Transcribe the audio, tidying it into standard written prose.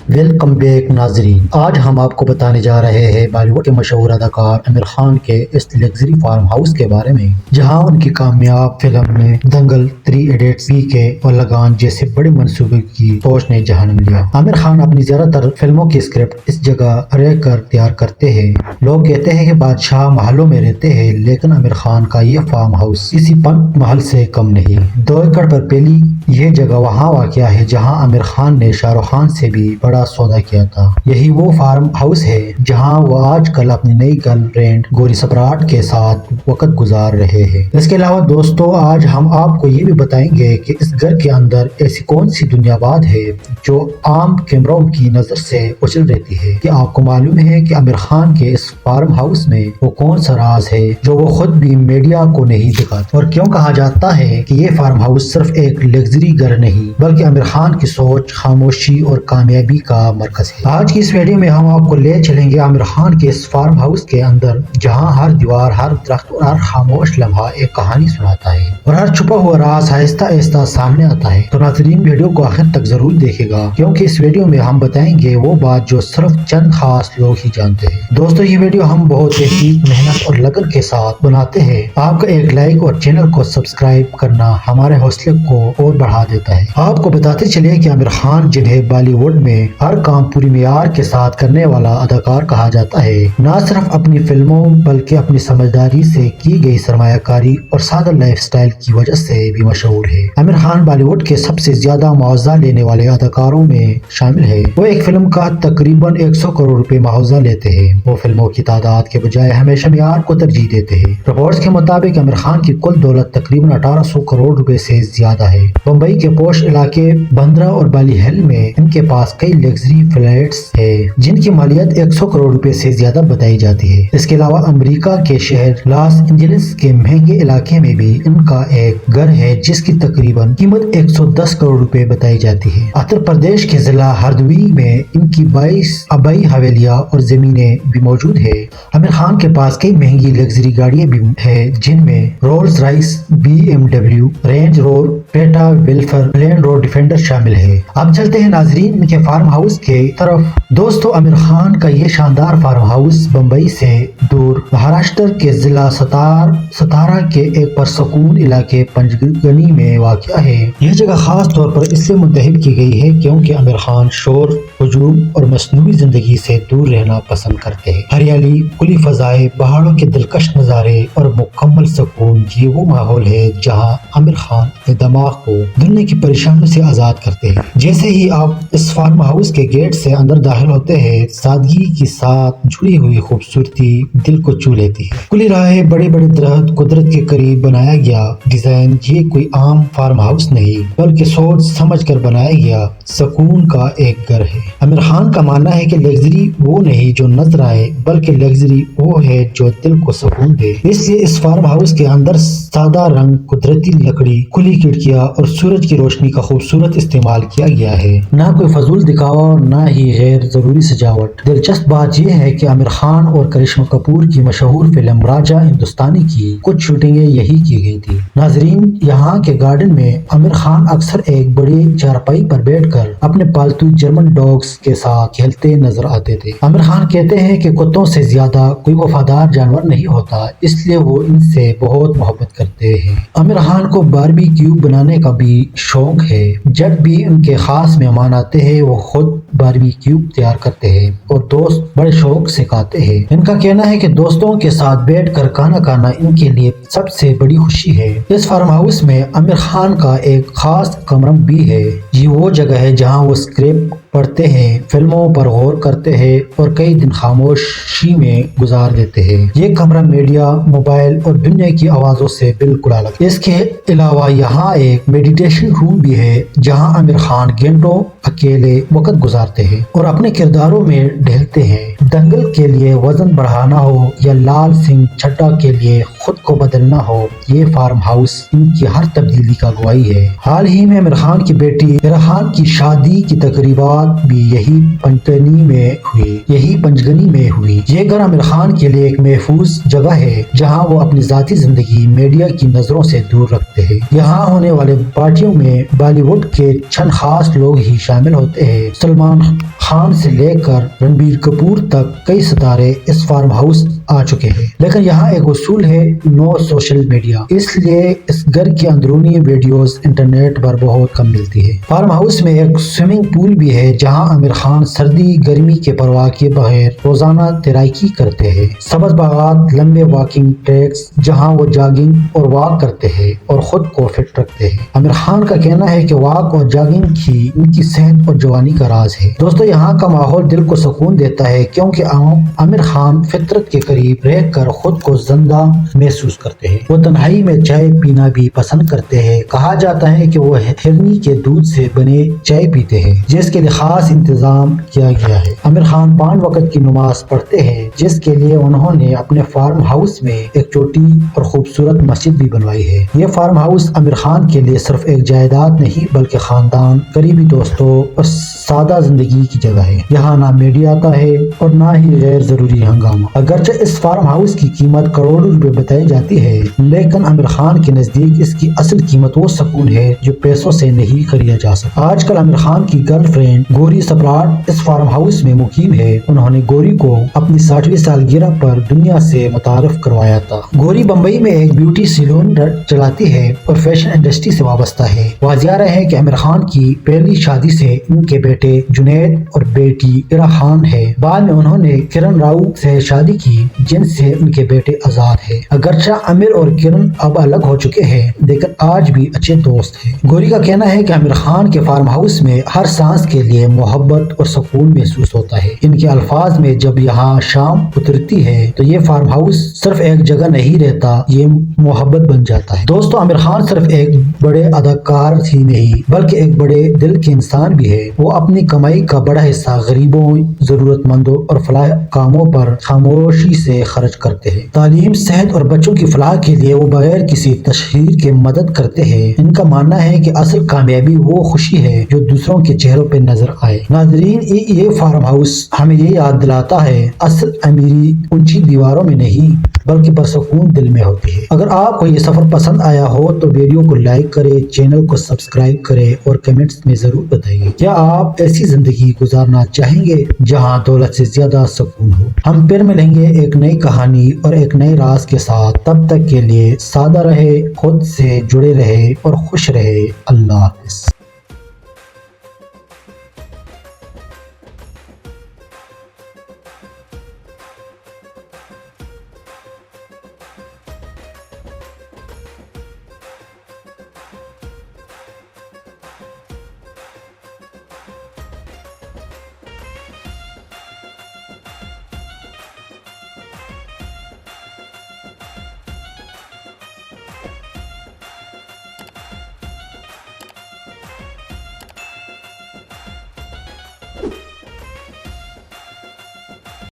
Welcome back ناظرین، آج ہم آپ کو بتانے جا رہے ہیں بالی ووڈ کے مشہور اداکار عامر خان کے اس لگژری فارم ہاؤس کے بارے میں، جہاں ان کی کامیاب فلم میں دنگل، 3 ایڈیٹس، PK اور لگان جیسے بڑے منصوبے کی سوچ نے جہان لیا۔ عامر خان اپنی زیادہ تر فلموں کی اسکرپٹ اس جگہ رہ کر تیار کرتے ہیں۔ لوگ کہتے ہیں کہ بادشاہ محلوں میں رہتے ہیں، لیکن عامر خان کا یہ فارم ہاؤس کسی پنت محل سے کم نہیں۔ 2 ایکڑ پر پھیلی یہ جگہ وہاں واقع ہے جہاں عامر خان نے شاہ رخ خان سے بھی بڑا سودا کیا تھا۔ یہی وہ فارم ہاؤس ہے جہاں وہ آج کل اپنی نئی گرل فرینڈ گوری سپراٹ کے ساتھ وقت گزار رہے ہیں۔ اس کے علاوہ دوستو، آج ہم آپ کو یہ بھی بتائیں گے کہ اس گھر کے اندر ایسی کون سی دنیا بات ہے جو عام کیمروں کی نظر سے اچھل رہتی ہے۔ کیا آپ کو معلوم ہے کہ عامر خان کے اس فارم ہاؤس میں وہ کون سا راز ہے جو وہ خود بھی میڈیا کو نہیں دکھاتے؟ اور کیوں کہا جاتا ہے کہ یہ فارم ہاؤس صرف ایک لگژری گھر نہیں بلکہ عامر خان کی سوچ، خاموشی اور کامیابی کا مرکز ہے؟ آج کی اس ویڈیو میں ہم آپ کو لے چلیں گے عامر خان کے اس فارم ہاؤس کے اندر، جہاں ہر دیوار، ہر درخت اور ہر خاموش لمحہ ایک کہانی سناتا ہے اور ہر چھپا ہوا راز آہستہ آہستہ سامنے آتا ہے۔ تو ناظرین، ویڈیو کو آخر تک ضرور دیکھے گا، کیونکہ اس ویڈیو میں ہم بتائیں گے وہ بات جو صرف چند خاص لوگ ہی جانتے ہیں۔ دوستو، یہ ویڈیو ہم بہت تحقیق، محنت اور لگن کے ساتھ بناتے ہیں۔ آپ کا ایک لائک اور چینل کو سبسکرائب کرنا ہمارے حوصلے کو اور بڑھا دیتا ہے۔ آپ کو بتاتے چلے کہ عامر خان، جنہیں بالی ووڈ میں ہر کام پوری معیار کے ساتھ کرنے والا اداکار کہا جاتا ہے، نہ صرف اپنی فلموں بلکہ اپنی سمجھداری سے کی گئی سرمایہ کاری اور سادہ لائف سٹائل کی وجہ سے بھی مشہور ہے۔ عامر خان بالی ووڈ کے سب سے زیادہ معاوضہ لینے والے اداکاروں میں شامل ہے۔ وہ ایک فلم کا تقریباً 100 کروڑ روپے معاوضہ لیتے ہیں۔ وہ فلموں کی تعداد کے بجائے ہمیشہ معیار کو ترجیح دیتے ہیں۔ رپورٹس کے مطابق عامر خان کی کل دولت تقریباً 1800 کروڑ روپے سے زیادہ ہے۔ بمبئی کے پوش علاقے بندرا اور بالی ہل میں ان کے پاس کئی لگژری فلیٹس ہے جن کی مالیت 100 کروڑ روپے سے زیادہ بتائی جاتی ہے۔ اس کے علاوہ امریکہ کے شہر لاس اینجلس کے مہنگے علاقے میں بھی ان کا ایک گھر ہے جس کی تقریباً قیمت 110 کروڑ روپے بتائی جاتی ہے۔ اتر پردیش کے ضلع ہردوئی میں ان کی 22 آبائی حویلیاں اور زمینیں بھی موجود ہے۔ عامر خان کے پاس کئی مہنگی لگژری گاڑیاں بھی ہیں جن میں Rolls Royce, BMW، Range Rover, Toyota Vellfire, Land Rover Defender شامل ہے۔ اب چلتے ہیں ناظرین ان کے فارم ہاؤس کے طرف۔ دوستو، عامر خان کا یہ شاندار فارم ہاؤس بمبئی سے دور مہاراشٹر کے ضلع ستارا کے ایک پرسکون علاقے پنچگنی میں واقع ہے۔ یہ جگہ خاص طور پر اس لیے منتخب کی گئی ہے کیونکہ عامر خان شور، ہجوم اور مصنوعی زندگی سے دور رہنا پسند کرتے ہیں۔ ہریالی، کھلی فضائیں، پہاڑوں کے دلکش نظارے اور مکمل سکون، یہ وہ ماحول ہے جہاں عامر خان اپنے دماغ کو دنیا کی پریشانیوں سے آزاد کرتے ہیں۔ جیسے ہی آپ اس فارم ہاؤس کے گیٹ سے اندر داخل ہوتے ہیں، سادگی کے ساتھ جڑی ہوئی خوبصورتی دل کو چھو لیتی ہے۔ کھلی راہیں، بڑے بڑے درخت، قدرت کے قریب بنایا گیا ڈیزائن، یہ کوئی عام فارم ہاؤس نہیں بلکہ سوچ سمجھ کر بنایا گیا سکون کا ایک گھر ہے۔ عامر خان کا ماننا ہے کہ لگژری وہ نہیں جو نظر آئے بلکہ لگژری وہ ہے جو دل کو سکون دے۔ اس لیے اس فارم ہاؤس کے اندر سادہ رنگ، قدرتی لکڑی، کھلی کھڑکیاں اور سورج کی روشنی کا خوبصورت استعمال کیا گیا ہے۔ نہ کوئی فضول دکھاوا اور نہ ہی غیر ضروری سجاوٹ۔ دلچسپ بات یہ ہے کہ عامر خان اور کرشمہ کپور کی مشہور فلم راجہ ہندوستانی کی کچھ شوٹنگیں یہی کی گئی تھی۔ ناظرین، یہاں کے گارڈن میں عامر خان اکثر ایک بڑی چارپائی پر بیٹھ کر اپنے پالتو جرمن ڈاگز کے ساتھ کھیلتے نظر آتے تھے۔ عامر خان کہتے ہیں کہ کتوں سے زیادہ کوئی وفادار جانور نہیں ہوتا، اس لیے وہ ان سے بہت محبت کرتے ہیں۔ عامر خان کو باربی کیو بنانے کا بھی شوق ہے۔ جب بھی ان کے خاص مہمان آتے ہیں وہ خود باربی کیو تیار کرتے ہیں اور دوست بڑے شوق سے کھاتے ہیں۔ ان کا کہنا ہے کہ دوستوں کے ساتھ بیٹھ کر کھانا کھانا ان کے لیے سب سے بڑی خوشی ہے۔ اس فارم ہاؤس میں عامر خان کا ایک خاص کمرہ بھی ہے۔ یہ وہ جگہ ہے جہاں وہ اسکرپٹ پڑھتے ہیں، فلموں پر غور کرتے ہیں اور کئی دن خاموشی میں گزار دیتے ہیں۔ یہ کمرہ میڈیا، موبائل اور دنیا کی آوازوں سے بالکل الگ ہے۔ اس کے علاوہ یہاں ایک میڈیٹیشن روم بھی ہے جہاں عامر خان گھنٹوں اکیلے وقت گزارتے ہیں اور اپنے کرداروں میں ڈھلتے ہیں۔ دنگل کے لیے وزن بڑھانا ہو یا لال سنگھ چڈھا کے لیے خود کو بدلنا ہو، یہ فارم ہاؤس ان کی ہر تبدیلی کا گواہی ہے۔ حال ہی میں عامر خان کی بیٹی ریحان کی شادی کی تقریبات بھی یہی پنجگنی میں ہوئی۔ یہ گھر عامر خان کے لیے ایک محفوظ جگہ ہے جہاں وہ اپنی ذاتی زندگی میڈیا کی نظروں سے دور رکھتے ہیں۔ یہاں ہونے والے پارٹیوں میں بالی ووڈ کے چند خاص لوگ ہی شامل ہوتے ہیں۔ سلمان خان سے لے کر رنبیر کپور تک کئی ستارے اس فارم ہاؤس آ چکے ہیں، لیکن یہاں ایک اصول ہے، نو سوشل میڈیا، اس لیے اس گھر کی اندرونی ویڈیوز انٹرنیٹ پر بہت کم ملتی ہے۔ فارم ہاؤس میں ایک سوئمنگ پول بھی ہے جہاں عامر خان سردی گرمی کے پرواہ کیے بغیر روزانہ تیراکی کرتے ہیں۔ سبز باغات، لمبے واکنگ ٹریکس جہاں وہ جاگنگ اور واک کرتے ہیں اور خود کو فٹ رکھتے ہیں۔ عامر خان کا کہنا ہے کہ واک اور جاگنگ ہی ان کی صحت اور جوانی کا راز ہے۔ دوستو، یہاں کا ماحول دل کو سکون دیتا ہے کیونکہ عامر خان فطرت کے قریب رہ کر خود کو زندہ محسوس کرتے ہیں۔ وہ تنہائی میں چائے پینا بھی پسند کرتے ہیں۔ کہا جاتا ہے کہ وہ ہرنی کے دودھ سے بنے چائے پیتے ہیں جس کے لیے خاص انتظام کیا گیا ہے۔ عامر خان 5 وقت کی نماز پڑھتے ہیں جس کے لیے انہوں نے اپنے فارم ہاؤس میں ایک چھوٹی اور خوبصورت مسجد بھی بنوائی ہے۔ یہ فارم ہاؤس عامر خان کے لیے صرف ایک جائیداد نہیں بلکہ خاندان، قریبی دوستوں اور سادہ زندگی کی جگہ ہے۔ یہاں نہ میڈیا آتا ہے اور نہ ہی غیر ضروری ہنگامہ۔ اگرچہ اس فارم ہاؤس کی قیمت کروڑوں روپے بتائی جاتی ہے، لیکن عامر خان کے نزدیک اس کی اصل قیمت وہ سکون ہے جو پیسوں سے نہیں خریدا جا سکتا۔ آج کل عامر خان کی گرل فرینڈ گوری سپراٹ اس فارم ہاؤس میں مقیم ہے۔ انہوں نے گوری کو اپنی 60ویں سالگرہ پر دنیا سے متعارف کروایا تھا۔ گوری بمبئی میں ایک بیوٹی سیلون چلاتی ہے اور فیشن انڈسٹری سے وابستہ ہے۔ واضح ہے کہ عامر خان کی پہلی شادی سے ان کے بیٹے جنید اور بیٹی ریحان ہے۔ بعد میں انہوں نے کرن راؤ سے شادی کی جن سے ان کے بیٹے آزاد ہے۔ اگرچہ عامر اور کرن اب الگ ہو چکے ہیں لیکن آج بھی اچھے دوست ہیں۔ گوری کا کہنا ہے کہ عامر خان کے فارم ہاؤس میں ہر سانس کے لیے محبت اور سکون محسوس ہوتا ہے۔ ان کے الفاظ میں جب یہاں شام اترتی ہے تو یہ فارم ہاؤس صرف ایک جگہ نہیں رہتا، یہ محبت بن جاتا ہے۔ دوستو، عامر خان صرف ایک بڑے اداکار ہی نہیں بلکہ ایک بڑے دل کے انسان بھی ہے۔ وہ اپنی کمائی کا بڑا حصہ غریبوں، ضرورت مندوں اور فلاح کاموں پر خاموشی سے خرچ کرتے ہیں۔ تعلیم، صحت اور بچوں کی فلاح کے لیے وہ بغیر کسی تشہیر کے مدد کرتے ہیں۔ ان کا ماننا ہے کہ اصل کامیابی وہ خوشی ہے جو دوسروں کے چہروں پہ نظر آئے۔ ناظرین، یہ فارم ہاؤس ہمیں یہ یاد دلاتا ہے، اصل امیری اونچی دیواروں میں نہیں بلکہ پرسکون دل میں ہوتی ہے۔ اگر آپ کو یہ سفر پسند آیا ہو تو ویڈیو کو لائک کریں، چینل کو سبسکرائب کریں اور کمنٹس میں ضرور بتائیے کیا آپ ایسی زندگی گزارنا چاہیں گے جہاں دولت سے زیادہ سکون ہو۔ ہم پھر ملیں گے ایک نئی کہانی اور ایک نئے راز کے ساتھ۔ تب تک کے لیے سادہ رہے، خود سے جڑے رہے اور خوش رہے۔ اللہ حافظ۔